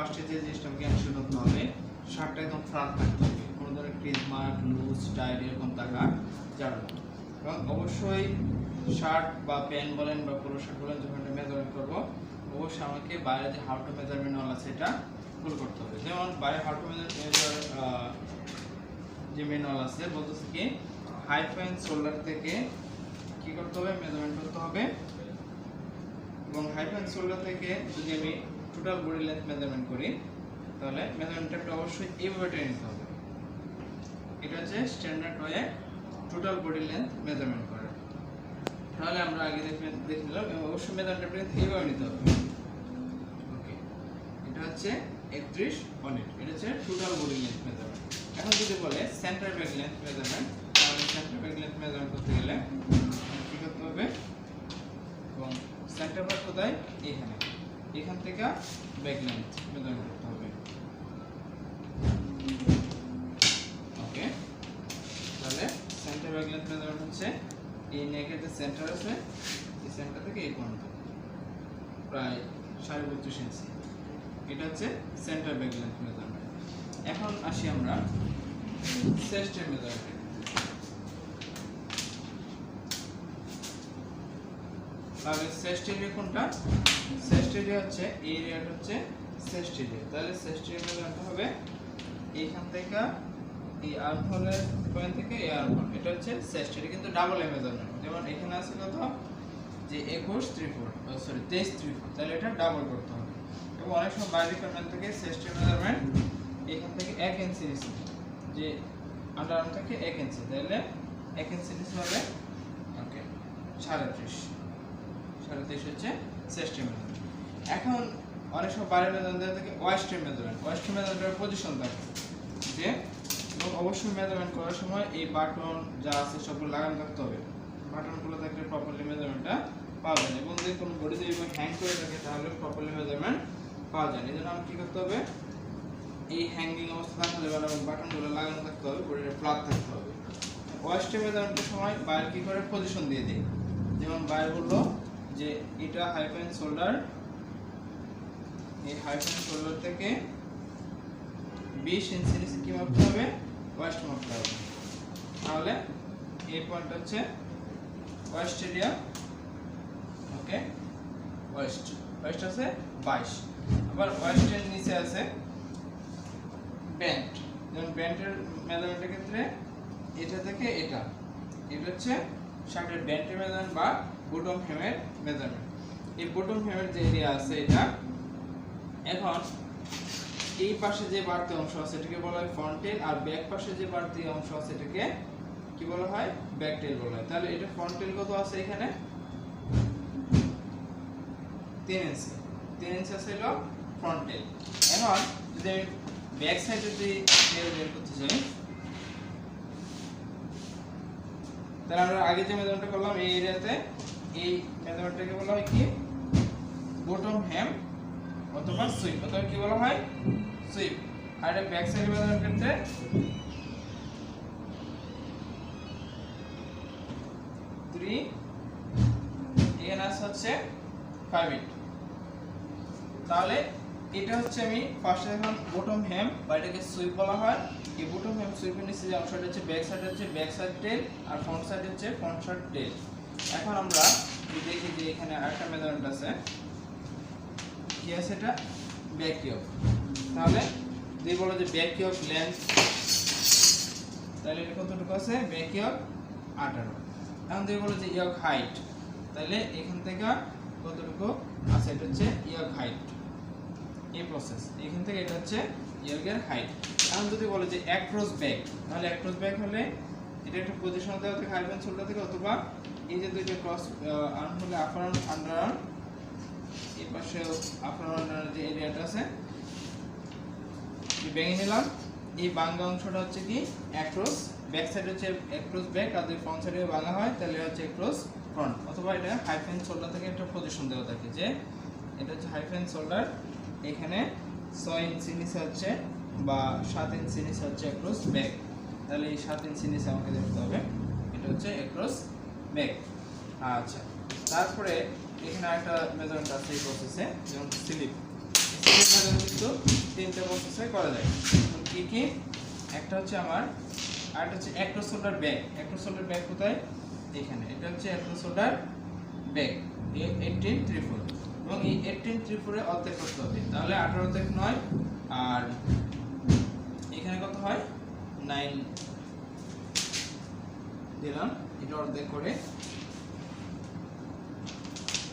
ফার্স্টে যে জিনিসটা আমাকে অ্যাকশন করতে হবে, শার্টটা একদম ফ্ল্যাট থাকতে হবে, কোনো ধরনের ক্রিজ মার্ক লুজ টাইট এরকম থাকা যাবে না। এবং অবশ্যই শার্ট বা প্যান্ট বলেন বা পুরো শার্ট বলেন যখন মেজারমেন্ট করবো, অবশ্যই আমাকে বাইরে যে হাউ টু মেজারমেন্ট ওয়ালা সেটা ফুল করতে হবে। যেমন বাইরে হাউ টু মেজার যে ম্যানুয়াল আছে বলতেছে কি হাইফেন শোল্ডার থেকে কি করতে হবে, মেজারমেন্ট করতে হবে। এবং হাইফেন শোল্ডার থেকে যদি আমি টোটাল বডি লেন্থ মেজারমেন্ট করি তাহলে মেজারমেন্টটা অবশ্যই এইভাবে টেনে নিতে হবে। এটা হচ্ছে standard way total body length measurement করা। তাহলে আমরা আগে দেখে নিলাম অবশ্যই মেজারমেন্টটা এইভাবে নিতে হবে। ওকে, এটা হচ্ছে 31 এটা হচ্ছে টোটাল বডি লেন্থ মেজারমেন্ট। এখন যদি বলে সেন্টার ব্যাক লেন্থ মেজারমেন্ট, তাহলে সেন্টার ব্যাক লেন্থ মেজারমেন্ট করতে গেলে কি করতে হবে, এবং সেন্টার ব্যাক কোথায়, এখানে, এখান থেকে ব্যাক লেন্থ মেজারমেন্ট করতে হবে। ওকে, তাহলে সেন্টার ব্যাক লেন্থ মেজারমেন্ট হচ্ছে এই নেকের যে সেন্টার আছে এই সেন্টার থেকে এই পর্যন্ত প্রায় 32.5 ইঞ্চি। এটা হচ্ছে সেন্টার ব্যাক লেন্থ মেজারমেন্ট। এখন আসি আমরা চেস্টের মেজারমেন্ট। তাহলে চেস্ট এরিয়া কোনটা, চেস্ট এরিয়া হচ্ছে এই এরিয়াটা হচ্ছে চেস্ট এরিয়া। তাহলে চেস্ট এরিয়া মেজারমেন্ট হবে এইখান থেকে এই আর্মহোলের পয়েন্ট থেকে এই আর্মহোল, এটা হচ্ছে চেস্ট এরিয়া, কিন্তু ডাবল এ মেজারমেন্ট। যেমন এখানে আছে কত, যে 23 তাহলে এটা ডাবল করতে হবে। এবং অনেক সময় বাইরে রিকোয়ারমেন্ট থেকে চেস্টের মেজারমেন্ট এখান থেকে 1 ইঞ্চি নিচে, যে আন্ডার আর্ম থেকে 1 ইঞ্চি, তাহলে 1 ইঞ্চি নিচে হবে। ওকে, 33 হচ্ছে চেস্টের মেজারমেন্ট। এখন অনেক সময় বাইরে মেজারমেন্ট থেকে ওয়েস্টের মেজারমেন্টের পজিশন থাকে, যে এবং অবশ্যই মেজারমেন্ট করার সময় এই বাটন যা আছে সবগুলো লাগানো থাকতে হবে। বাটনগুলো থাকলে প্রপারলি মেজারমেন্টটা পাওয়া যায়, এবং যদি কোনো বডি যদি হ্যাং করে থাকে তাহলে প্রপারলি মেজারমেন্ট পাওয়া যায়। এই জন্য আমাকে কী করতে হবে, এই হ্যাঙ্গিং অবস্থা থাকতে হবে এবং বাটনগুলো লাগানো থাকতে হবে, বডিটা ফ্ল্যাট থাকতে হবে। ওয়েস্টে মেজারমেন্টের সময় বাইরে কী করে পজিশন দিয়ে দিই, যেমন বাইরে বললো যে এটা হাইফেন শোল্ডার, এই হাইফেন শোল্ডার থেকে 20 ইঞ্চি নিচে কি মাপতে হবে, ওয়েস্ট মাপতে হবে। তাহলে এই পয়েন্ট হচ্ছে ওয়েস্ট এরিয়া। ওকে, ওয়েস্ট আছে 22। আবার ওয়েস্টের নিচে আছে ব্যান্ড। যেমন ব্যান্ডের মেজারমেন্টের ক্ষেত্রে এটা থেকে এটা হচ্ছে শার্টের ব্যান্ডের মেজারমেন্ট বা বটম হেমের মেজারমেন্ট। এই বটম হেমের যে এরিয়া আছে এটা, এখন এই পাশে যে বাড়তি অংশ আছে এটাকে বলা হয় ফ্রন্ট টেল, আর ব্যাক পাশে যে বাড়তি অংশ আছে এটাকে কি বলা হয়, ব্যাক টেল বলা হয়। তাহলে এটা ফ্রন্ট টেল কত আছে, এখানে 3 ইঞ্চি আছে হলো ফ্রন্ট টেল। এখন যদি আমি ব্যাক সাইডে যদি টেল বের করতে চাই, তাহলে আমরা আগে যে মেজারমেন্টটা করলাম এই এরিয়াতে, এই মেজারমেন্টটাকে বলা হয় কি, বটম হেম অথবা সুইপ, অথবা কি বলা হয়, সুইপ। আর এটা ব্যাক সাইড মেজারমেন্ট ক্ষেত্রে 3, এখানে আছে হচ্ছে 5 ইঞ্চি। তাহলে এটা হচ্ছে আমি ফার্স্টে দেখলাম বটম হেম বা এটাকে সুইপ বলা হয়। এই বটম হেম সুইপের নিচে যে অংশটা হচ্ছে ব্যাক সাইড টেল, আর ফ্রন্ট সাইড হচ্ছে ফ্রন্ট সাইড টেল। এখন আমরা দেখি যে এখানে আরেকটা মেজারমেন্ট আছে, কি আছে, এটা ব্যাক ইয়ক। তাহলে যদি বলো যে ব্যাক ইয়ক লেন্থ, তাহলে এটা কতটুকু আছে, ব্যাক ইয়ক 18। এখন যদি বলো যে ইয়ক হাইট, তাহলে এখান থেকে কতটুকু আছে, এটা হচ্ছে ইয়ক হাইট। এই প্রসেস এখান থেকে এটা হচ্ছে ইয়কের হাইট। এখন যদি বলো যে অ্যাক্রস ব্যাক, তাহলে অ্যাক্রস ব্যাক হলে এটা একটা পজিশন দেওয়া থাকে হাইফেন শোল্ডার থেকে, অথবা এই যে দুইটা ক্রস আর্ম হলে আপার আর্ম আন্ডার আর্ম, এই পাশে আপার আন্ডার যে এরিয়াটা আছে ভেঙে নিলাম। এই বাঙ্গা অংশটা হচ্ছে কি অ্যাক্রস ব্যাক সাইড, হচ্ছে অ্যাক্রস ব্যাক, আর যদি ফ্রন্ট সাইডে ভাঙা হয় তাহলে হচ্ছে অ্যাক্রস ফ্রন্ট। অথবা এটা হাইফেন শোল্ডার থেকে একটা পজিশন দেওয়া থাকে, যে এটা হচ্ছে হাইফেন শোল্ডার, এখানে 6 ইঞ্চি নিচে হচ্ছে বা 7 ইঞ্চি নিচে হচ্ছে অ্যাক্রস ব্যাক। তাহলে এই 7 ইঞ্চি নিচে আমাকে দেখতে হবে, এটা হচ্ছে অ্যাক্রস ব্যাক। আচ্ছা, তারপরে এখানে একটা মেজারমেন্ট আছে এই প্রসেসে, যেমন স্লিপ কিন্তু তিনটে প্রসেসে করা যায়। কি কি? একটা হচ্ছে আমার, আরেকটা হচ্ছে across shoulder back. Across shoulder back কোথায়? এখানে। এটা হচ্ছে অ্যাক্রস শোল্ডার ব্যাক 1834, এবং এই 1834 এ অর্ধেক করতে হবে, তাহলে 18 অর্ধেক 9, আর এখানে কত হয়? 9 দিলাম, এটা অর্ধেক করে।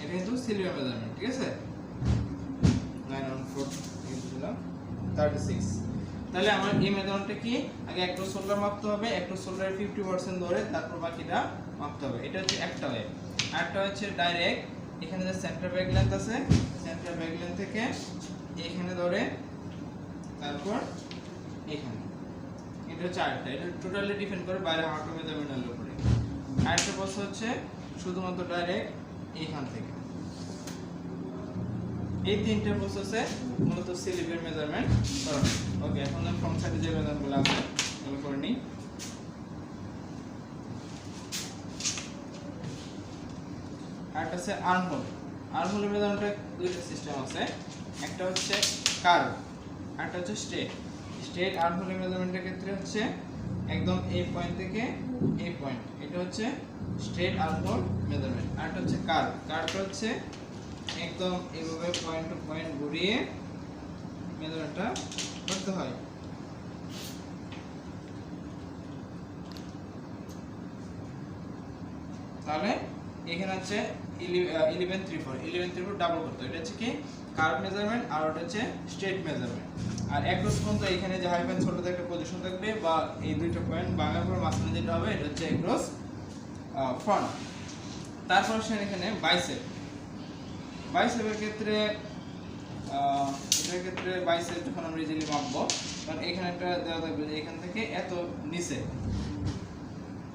এটা কিন্তু সিলিভার মেজারমেন্ট, ঠিক আছে? 914 দিলাম 36। তাহলে আমার এই মেজারমেন্টটা কি? আগে অ্যাক্রস শোল্ডার মাপতে হবে, অ্যাক্রস শোল্ডারের 50% ধরে তারপর বাকিটা মাপতে হবে। এটা হচ্ছে একটা ওয়ে। আরেকটা হচ্ছে ডাইরেক্ট, এখানে যে সেন্টার ব্যাক লেন্থ আছে, সেন্টার ব্যাক লেন্থ থেকে এখানে ধরে তারপর এখানে। এটা হচ্ছে আরেকটা। এটা টোটালি ডিপেন্ড করে বাইরে হাঁটু মেজারমেন্টের উপরে। আরেকটা প্রসেস হচ্ছে শুধুমাত্র ডাইরেক্ট এইখান থেকে। এই তিনটে প্রসেসে মূলত স্লিভের মেজারমেন্ট করা হয়। ওকে, এখন আমি ফ্রন্ট সাইডে যে মেজারমেন্টগুলো আছে এগুলো করে নিই। আরেকটা আছে আর্মহোল। আর্মহোলের মেজারমেন্টের দুইটা সিস্টেম আছে, একটা হচ্ছে কার্ভ, আরেকটা হচ্ছে স্ট্রেট। স্ট্রেট আর্মহোলের মেজারমেন্টের ক্ষেত্রে হচ্ছে একদম এই পয়েন্ট থেকে এই পয়েন্ট, এটা হচ্ছে স্ট্রেট আর্মহোল মেজারমেন্ট। আরেকটা হচ্ছে কার্ভ। কার্ভটা হচ্ছে একদম এইভাবে পয়েন্ট টু পয়েন্ট ঘুরিয়ে মেজারমেন্টটা করতে হয়। তাহলে এখানে হচ্ছে 1134 ডাবল করতে হয়। এটা হচ্ছে কি? কার্ভ মেজারমেন্ট, আর ওটা হচ্ছে স্ট্রেট মেজারমেন্ট। আর অ্যাক্রস পর্যন্ত এখানে যে হাইফেন ছোটতে একটা পজিশন থাকবে, বা এই দুইটা পয়েন্ট ভাঙার পর মাঝখানে যেটা হবে এটা হচ্ছে অ্যাক্রস ফ্রন্ট। তারপর এখানে বাইসেপ। বাইসেপের ক্ষেত্রে এটার ক্ষেত্রে বাইসেপ যখন আমরা ইজিলি মাপবো, কারণ এখানে একটা দেওয়া থাকবে যে এখান থেকে এত নিচে,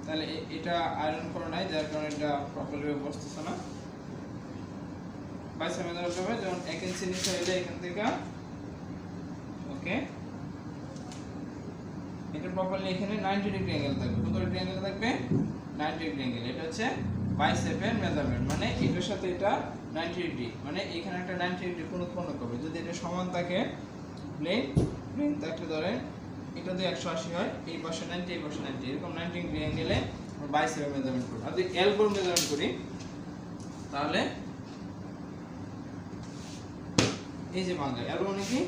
তাহলে এটা আয়রন করা নাই, যার কারণে এটা প্রপারলি বসতেছে না। বাইসেপ মেজারমেন্ট হবে যেমন 1 ইঞ্চি নিচে হইলে এখান থেকে, ওকে, এটা প্রপারলি এখানে 90 ডিগ্রি অ্যাঙ্গেল থাকবে। কত ডিগ্রি অ্যাঙ্গেল থাকবে? 90 ডিগ্রি অ্যাঙ্গেল। এটা হচ্ছে বাইসেপের মেজারমেন্ট, মানে এটার সাথে এটা 90 ডিগ্রি, মানে এখানে একটা 90 ডিগ্রি কোণ উৎপন্ন করবে। যদি এটা সমান থাকে, প্লেন থাকলে ধরেন এটা যদি 180 হয়, এই পাশে 90, এই পাশে 90, এরকম 90 ডিগ্রি অ্যাঙ্গেলে আমরা বাইসেপের মেজারমেন্ট করব। আর যদি এলবোর মেজারমেন্ট করি, তাহলে এই যে ভাঙা এলবো মানে কি?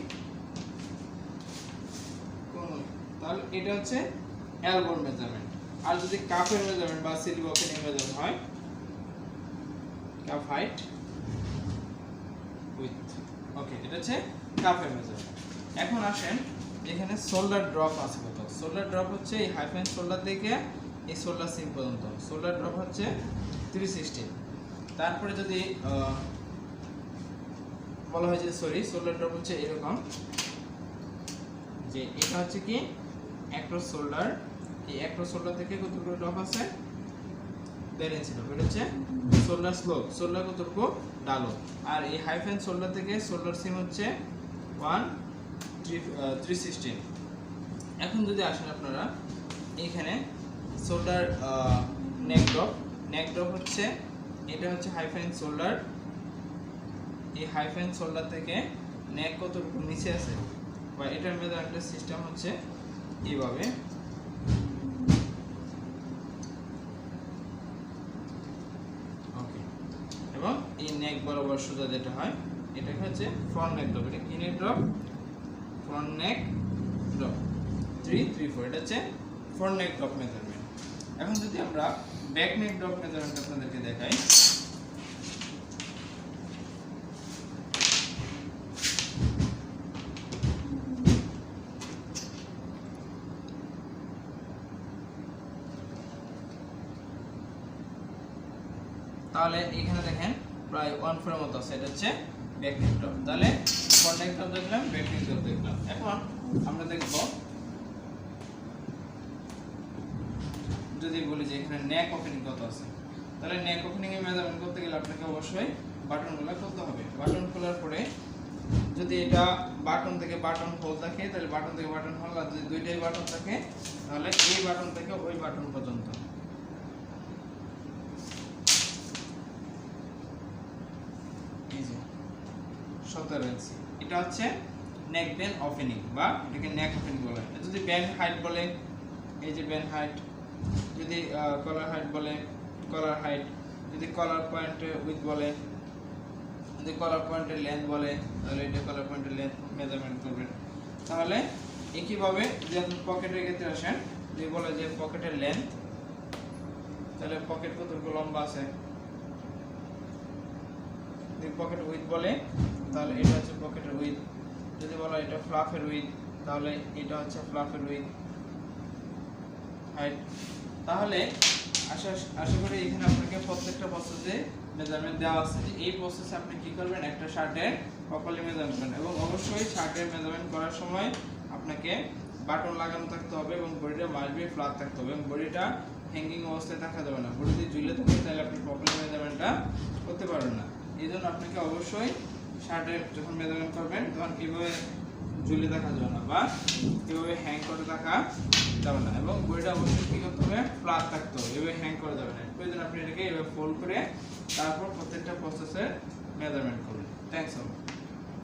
তাহলে এটা হচ্ছে এলবোর মেজারমেন্ট। আর যদি কাফের মেজারমেন্ট বা স্লিভ ওপেনিং মেজারমেন্ট হয়, কাফ হাইট উইথ, ওকে, এটা হচ্ছে কাফের মেজারমেন্ট। এখন আসেন এখানে শোল্ডার ড্রপ আছে কত? শোল্ডার ড্রপ হচ্ছে এই হাইফেন শোল্ডার থেকে এই শোল্ডার সিম পর্যন্ত শোল্ডার ড্রপ হচ্ছে 360। তারপরে যদি বলা হয় যে শোল্ডার ড্রপ হচ্ছে এরকম, যে এটা হচ্ছে কি অ্যাক্রস শোল্ডার, এই অ্যাক্রস শোল্ডার থেকে কতটুকু ড্রপ আছে? 1.5 ইঞ্চি ড্রপ। এটা হচ্ছে শোল্ডার স্লোপ, শোল্ডার কতটুকু ডালো। আর এই হাইফেন শোল্ডার থেকে শোল্ডার সিম হচ্ছে 316। এখন যদি আসেন আপনারা এখানে শোল্ডার নেক ড্রপ হচ্ছে, এটা হচ্ছে হাইফেন শোল্ডার, এই হাইফেন শোল্ডার থেকে নেক কতটুকু নিচে আছে, বা এটার মেজারমেন্টের সিস্টেম হচ্ছে এইভাবে। ওকে, এবং এই নেক বরাবর সোজা যেটা হয় এটাকে হচ্ছে ফ্রন্ট নেক ড্রপ। এটা কি নেক ড্রপ? ফ্রন্ট নেক ড্রপ 334। এটা হচ্ছে ফ্রন্ট নেক ড্রপ মেজারমেন্ট। এখন যদি আমরা ব্যাক নেক ড্রপ মেজারমেন্ট আপনাদেরকে দেখাই, তাহলে এখানে দেখেন প্রায় 1/4 এর মতো আছে। এটা হচ্ছে ব্যাক নেক ড্রপ। তাহলে ফ্রন্ট নেক ড্রপ দেখলাম, ব্যাক নেক ড্রপ দেখলাম। এখন আমরা দেখব, যদি বলি যে এখানে নেক ওপেনিং কত আছে, তাহলে নেক ওপেনিং এর মেজারমেন্ট করতে গেলে আপনাকে অবশ্যই বাটনগুলো খুলতে হবে। বাটন খোলার পরে যদি এটা বাটন থেকে বাটন হোল থাকে, তাহলে বাটন থেকে বাটন হোল, আর যদি দুইটাই বাটন থাকে তাহলে এই বাটন থেকে ওই বাটন পর্যন্ত। এই যে 17 ইঞ্চি। এটা হচ্ছে নেক বেন ওপেনিং বা এটাকে নেক ওপেনিং বলে। যদি ব্যান্ড হাইট বলে, এই যে ব্যান্ড হাইট, যদি কলার হাইট বলে কলার হাইট, যদি কলার পয়েন্টের উইথ বলে, যদি কলার পয়েন্টের লেন্থ বলে, তাহলে এটা কলার পয়েন্টের লেন্থ মেজারমেন্ট করবেন। তাহলে একইভাবে যদি আপনি পকেটের ক্ষেত্রে আসেন, যদি বলে যে পকেটের লেন্থ, তাহলে পকেট কতটুকু লম্বা আছে। যদি পকেট উইথ বলে তাহলে এটা হচ্ছে পকেটের উইথ। যদি বলা এটা ফ্লাফের উইথ, তাহলে এটা হচ্ছে ফ্লাফের উইথ হাইট। তাহলে আশা করি এখানে আপনাকে প্রত্যেকটা প্রসেসে মেজারমেন্ট দেওয়া আছে। এই প্রসেসে আপনি কি করবেন, একটা শার্টের প্রপারলি মেজারমেন্ট করবেন এবং অবশ্যই শার্টের মেজারমেন্ট করার সময় আপনাকে বাটন লাগানো থাকতে হবে এবং বডিটা মাস্ট বি ফ্ল্যাট থাকতে হবে এবং বডিটা হ্যাঙ্গিং অবস্থায় থাকা যাবে না। বডি যদি ঝুলে থাকে তাহলে আপনি প্রপারলি মেজারমেন্টটা করতে পারবেন না। এই জন্য আপনাকে অবশ্যই শার্টের যখন মেজারমেন্ট করবেন তখন এভাবে ঝুলে থাকা যাবে না বা এভাবে হ্যাং করে থাকা যাবে না এবং বডিটা অবশ্যই কি করতে হবে, ফ্ল্যাট থাকতে হবে, এভাবে হ্যাং করা যাবে না। প্রয়োজন আপনি এটাকে এভাবে ফোল্ড করে তারপর প্রত্যেকটা প্রসেসের মেজারমেন্ট করবেন। Thanks all.